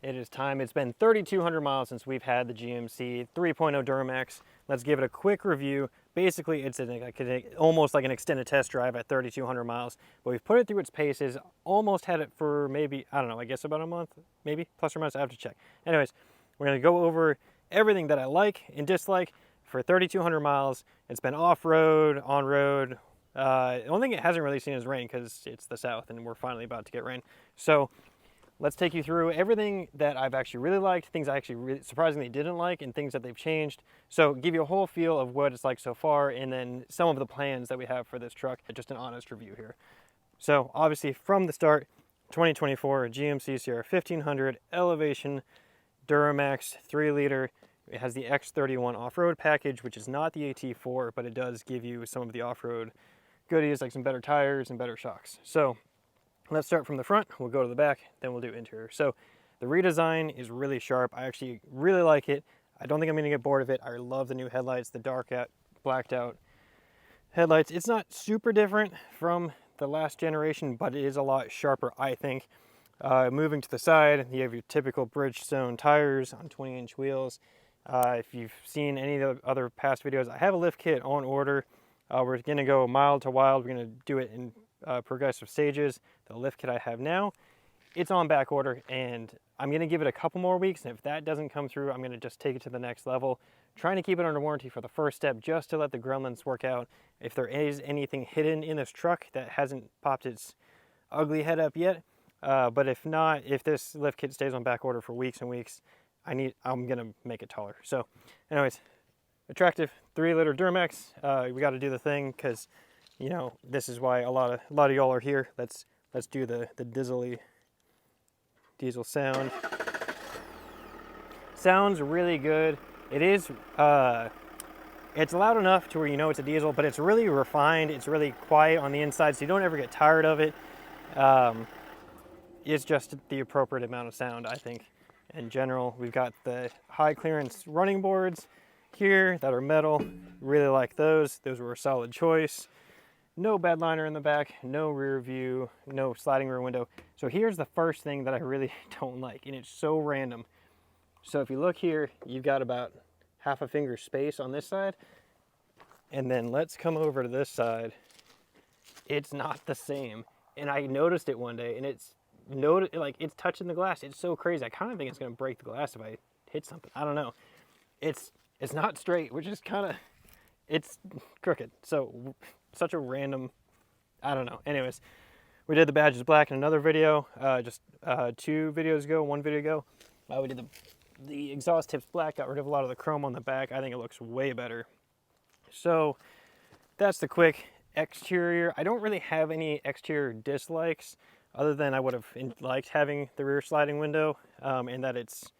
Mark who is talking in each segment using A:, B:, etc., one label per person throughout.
A: It is time. It's been 3,200 miles since we've had the GMC 3.0 Duramax. Let's give it a quick review. Basically, it's almost like an extended test drive at 3,200 miles, but we've put it through its paces, almost had it for maybe, I don't know, I guess about a month, maybe, plus or minus, I have to check. Anyways, we're gonna go over everything that I like and dislike for 3,200 miles. It's been off-road, on-road. The only thing it hasn't really seen is rain because it's the South and we're finally about to get rain. So let's take you through everything that I've actually really liked, things I actually really surprisingly didn't like, and things that they've changed. So give you a whole feel of what it's like so far, and then some of the plans that we have for this truck, just an honest review here. So obviously from the start, 2024 GMC Sierra 1500 Elevation Duramax 3-liter. It has the X31 off-road package, which is not the AT4, but it does give you some of the off-road goodies, like some better tires and better shocks. So let's start from the front, we'll go to the back, then we'll do interior. So the redesign is really sharp. I actually really like it. I don't think I'm gonna get bored of it. I love the new headlights, the dark out, blacked out headlights. It's not super different from the last generation, but it is a lot sharper, I think. Moving to the side, you have your typical Bridgestone tires on 20-inch wheels. If you've seen any of the other past videos, I have a lift kit on order. We're gonna go mild to wild. We're gonna do it in progressive stages. The lift kit I have now, it's on back order, and I'm gonna give it a couple more weeks, and if that doesn't come through, I'm gonna just take it to the next level. Trying to keep it under warranty for the first step, just to let the gremlins work out. If there is anything hidden in this truck that hasn't popped its ugly head up yet, but if not, if this lift kit stays on back order for weeks and weeks, I'm gonna make it taller. So anyways, attractive 3-liter Duramax. We got to do the thing because, you know, this is why a lot of y'all are here. Let's do the diesel sound. Sounds really good. It is it's loud enough to where you know it's a diesel, but it's really refined. It's really quiet on the inside, so you don't ever get tired of it. It's just the appropriate amount of sound, I think. In general, we've got the high clearance running boards here that are metal. Really like those. Those were a solid choice. No bed liner in the back, no rear view, no sliding rear window. So here's the first thing that I really don't like, and it's so random. So if you look here, you've got about half a finger space on this side, and then let's come over to this side. It's not the same, and I noticed it one day, and it's touching the glass. It's so crazy. I kind of think it's gonna break the glass if I hit something. I don't know. It's not straight, which is kind of, it's crooked. So such a random, I don't know. Anyways, we did the badges black in another video, just 2 videos ago, 1 video ago. We did the exhaust tips black, got rid of a lot of the chrome on the back. I think it looks way better. So that's the quick exterior. I don't really have any exterior dislikes, other than I would have liked having the rear sliding window, and that it's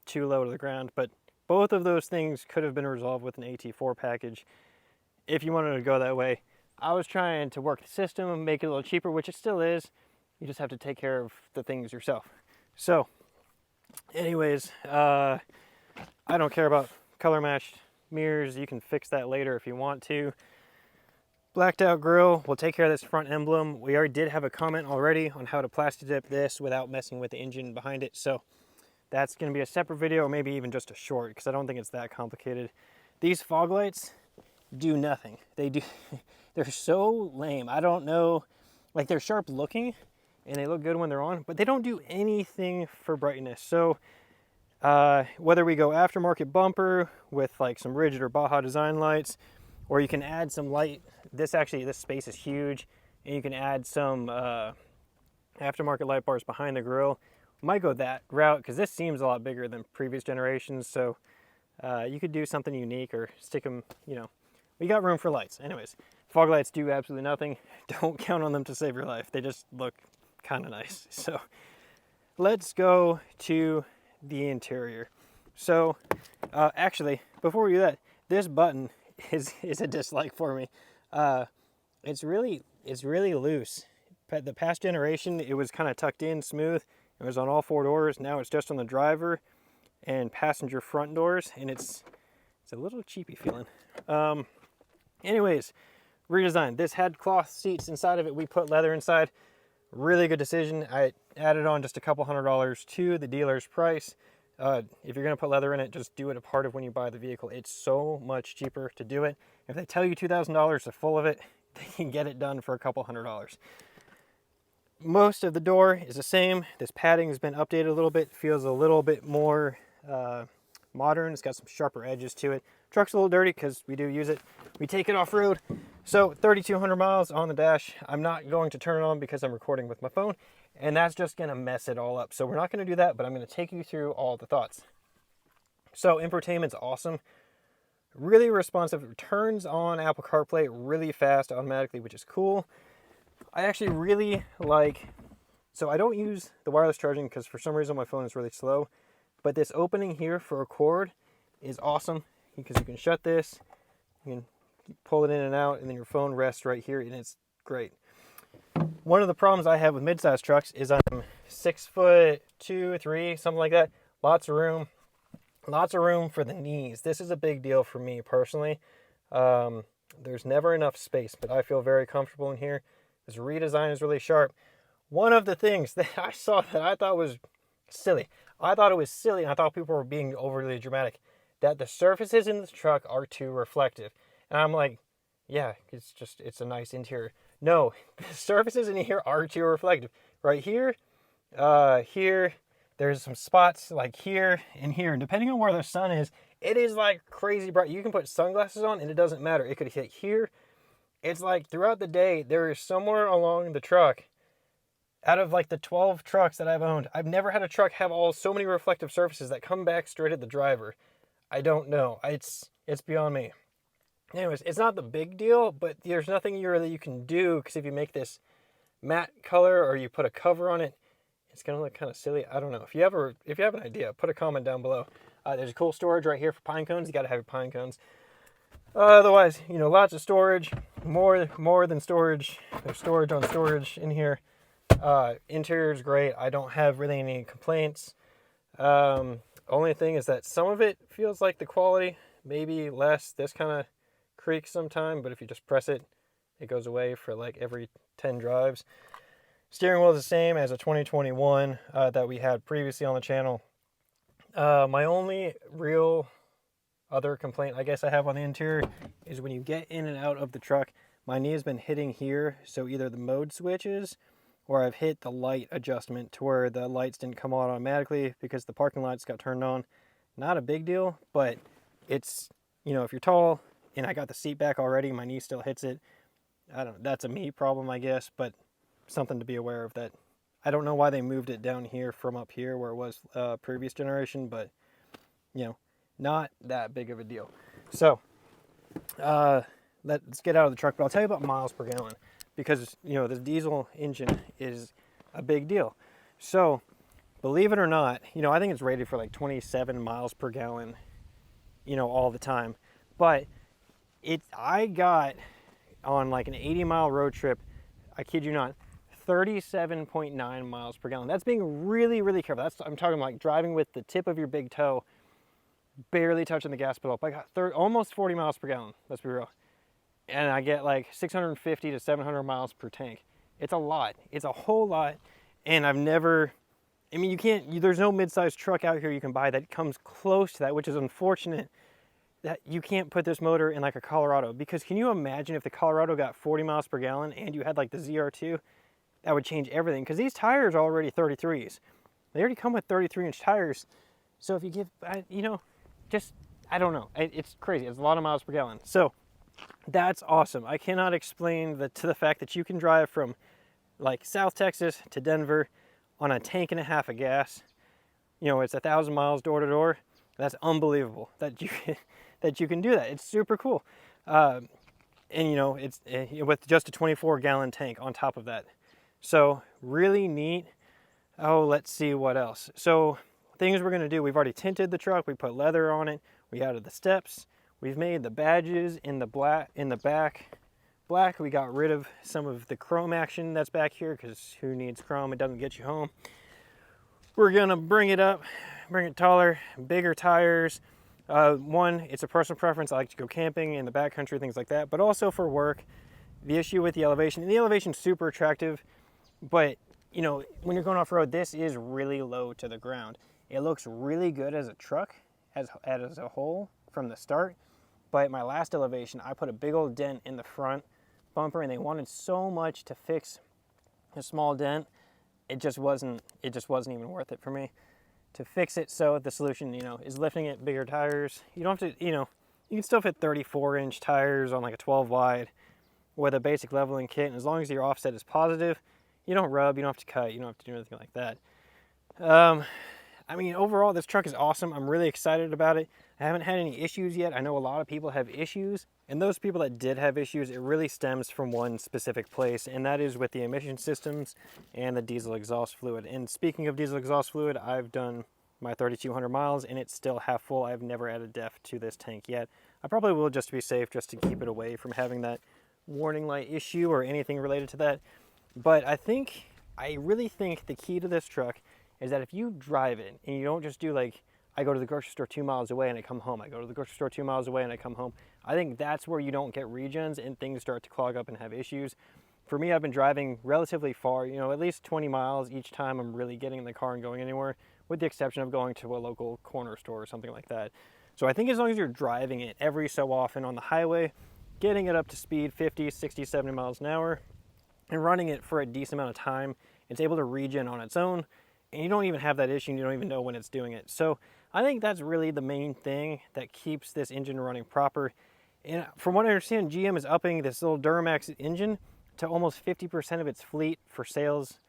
A: too low to the ground. But both of those things could have been resolved with an AT4 package if you wanted to go that way. I was trying to work the system and make it a little cheaper, which it still is. You just have to take care of the things yourself. So anyways, I don't care about color matched mirrors. You can fix that later if you want to. Blacked out grille, we'll take care of this front emblem. We already did have a comment already on how to plastic dip this without messing with the engine behind it. So that's gonna be a separate video, or maybe even just a short, because I don't think it's that complicated. These fog lights do nothing. They're so lame. I don't know, like they're sharp looking and they look good when they're on, but they don't do anything for brightness. So whether we go aftermarket bumper with like some rigid or Baja design lights, or you can add some light. This space is huge, and you can add some aftermarket light bars behind the grille. Might go that route because this seems a lot bigger than previous generations. So you could do something unique or stick them, you know, we got room for lights. Anyways, fog lights do absolutely nothing. Don't count on them to save your life. They just look kind of nice. So let's go to the interior. So actually, before we do that, this button is a dislike for me. It's really loose. The past generation, it was kind of tucked in smooth. It was on all 4 doors. Now it's just on the driver and passenger front doors, and it's a little cheapy feeling. Anyways, redesign. This had cloth seats inside of it. We put leather inside. Really good decision. added on just a couple $100 to the dealer's price. If you're going to put leather in it, just do it a part of when you buy the vehicle. It's so much cheaper to do it. If they tell you $2,000 is full of it, they can get it done for a couple $100. Most of the door is the same. This padding has been updated a little bit. Feels a little bit more modern. It's got some sharper edges to it. Truck's a little dirty because we do use it. We take it off-road. So 3,200 miles on the dash. I'm not going to turn it on because I'm recording with my phone, and that's just going to mess it all up. So we're not going to do that, but I'm going to take you through all the thoughts. So infotainment's awesome. Really responsive. It turns on Apple CarPlay really fast automatically, which is cool. I actually really like, so I don't use the wireless charging because for some reason my phone is really slow, but this opening here for a cord is awesome because you can shut this, you can pull it in and out, and then your phone rests right here, and it's great. One of the problems I have with midsize trucks is I'm 6'2", 3", something like that. Lots of room for the knees. This is a big deal for me personally. There's never enough space, but I feel very comfortable in here. This redesign is really sharp. One of the things that I saw that I thought was silly. I thought it was silly, and I thought people were being overly dramatic, that the surfaces in this truck are too reflective. And I'm like, yeah, it's a nice interior. No, the surfaces in here are too reflective. Right here, here, there's some spots like here and here. And depending on where the sun is, it is like crazy bright. You can put sunglasses on and it doesn't matter. It could hit here. It's like throughout the day, there is somewhere along the truck, out of like the 12 trucks that I've owned, I've never had a truck have so many reflective surfaces that come back straight at the driver. I don't know. It's beyond me. Anyways, it's not the big deal, but there's nothing that you can do, because if you make this matte color or you put a cover on it, it's going to look kind of silly. I don't know. If you have an idea, put a comment down below. There's a cool storage right here for pine cones. You got to have your pine cones. Otherwise, lots of storage, more than storage. There's storage on storage in here. Interior is great. I don't have really any complaints. Only thing is that some of it feels like the quality, maybe less. This kind of creaks sometime, but if you just press it, it goes away for like every 10 drives. Steering wheel is the same as a 2021 that we had previously on the channel. My only real other complaint I guess I have on the interior is when you get in and out of the truck, my knee has been hitting here, so either the mode switches or I've hit the light adjustment to where the lights didn't come on automatically because the parking lights got turned on. Not a big deal, but it's, if you're tall and I got the seat back already, my knee still hits it. I don't know, that's a me problem I guess, but something to be aware of. That I don't know why they moved it down here from up here where it was previous generation, but not that big of a deal. So let's get out of the truck, but I'll tell you about miles per gallon, because the diesel engine is a big deal. So believe it or not, I think it's rated for like 27 miles per gallon all the time, but I got on like an 80-mile road trip, I kid you not, 37.9 miles per gallon. That's being really, really careful. I'm talking like driving with the tip of your big toe, barely touching the gas pedal. I got almost 40 miles per gallon, let's be real. And I get like 650 to 700 miles per tank. It's a lot. It's a whole lot. And there's no mid-sized truck out here you can buy that comes close to that, which is unfortunate that you can't put this motor in like a Colorado. Because can you imagine if the Colorado got 40 miles per gallon and you had like the ZR2? That would change everything, because these tires are already 33s. They already come with 33-inch tires. So if you give, I don't know. It's crazy. It's a lot of miles per gallon. So that's awesome. I cannot explain to the fact that you can drive from like South Texas to Denver on a tank and a half of gas. It's 1,000 miles door to door. That's unbelievable that you can do that. It's super cool. And it's with just a 24-gallon tank on top of that. So really neat. Oh, let's see what else. So things we're going to do, we've already tinted the truck. We put leather on it. We added the steps. We've made the badges in the back black. We got rid of some of the chrome action that's back here, because who needs chrome? It doesn't get you home. We're going to bring it up, bring it taller, bigger tires. It's a personal preference. I like to go camping in the backcountry, things like that, but also for work. The issue with the elevation's super attractive, but you know, when you're going off-road, this is really low to the ground. It looks really good as a truck, as a whole, from the start. But my last elevation, I put a big old dent in the front bumper, and they wanted so much to fix a small dent. It just wasn't even worth it for me to fix it. So the solution, you know, is lifting it, bigger tires. You don't have to, you know, you can still fit 34-inch tires on like a 12 wide with a basic leveling kit. And as long as your offset is positive, you don't rub, you don't have to cut, you don't have to do anything like that. I mean, overall, this truck is awesome. I'm really excited about it. I haven't had any issues yet. I know a lot of people have issues, and those people that did have issues, it really stems from one specific place, and that is with the emission systems and the diesel exhaust fluid. And speaking of diesel exhaust fluid, I've done my 3,200 miles, and it's still half full. I've never added DEF to this tank yet. I probably will, just to be safe, just to keep it away from having that warning light issue or anything related to that. But I really think the key to this truck is that if you drive it and you don't just do like, I go to the grocery store 2 miles away and I come home, I go to the grocery store 2 miles away and I come home, I think that's where you don't get regens and things start to clog up and have issues. For me, I've been driving relatively far, you know, at least 20 miles each time I'm really getting in the car and going anywhere, with the exception of going to a local corner store or something like that. So I think as long as you're driving it every so often on the highway, getting it up to speed 50, 60, 70 miles an hour, and running it for a decent amount of time, it's able to regen on its own, and you don't even have that issue and you don't even know when it's doing it. So I think that's really the main thing that keeps this engine running proper. And from what I understand, GM is upping this little Duramax engine to almost 50% of its fleet for sales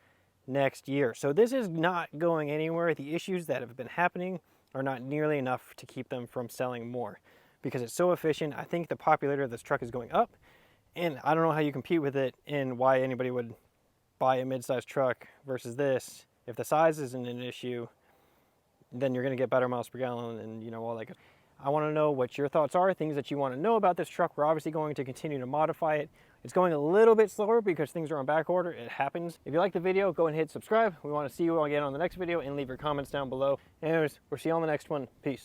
A: next year. So this is not going anywhere. The issues that have been happening are not nearly enough to keep them from selling more, because it's so efficient. I think the popularity of this truck is going up, and I don't know how you compete with it and why anybody would buy a mid-sized truck versus this. If the size isn't an issue, then you're going to get better miles per gallon and, you know, all that. I want to know what your thoughts are, things that you want to know about this truck. We're obviously going to continue to modify it. It's going a little bit slower because things are on back order. It happens. If you like the video, go and hit subscribe. We want to see you all again on the next video, and leave your comments down below. Anyways, we'll see you on the next one. Peace.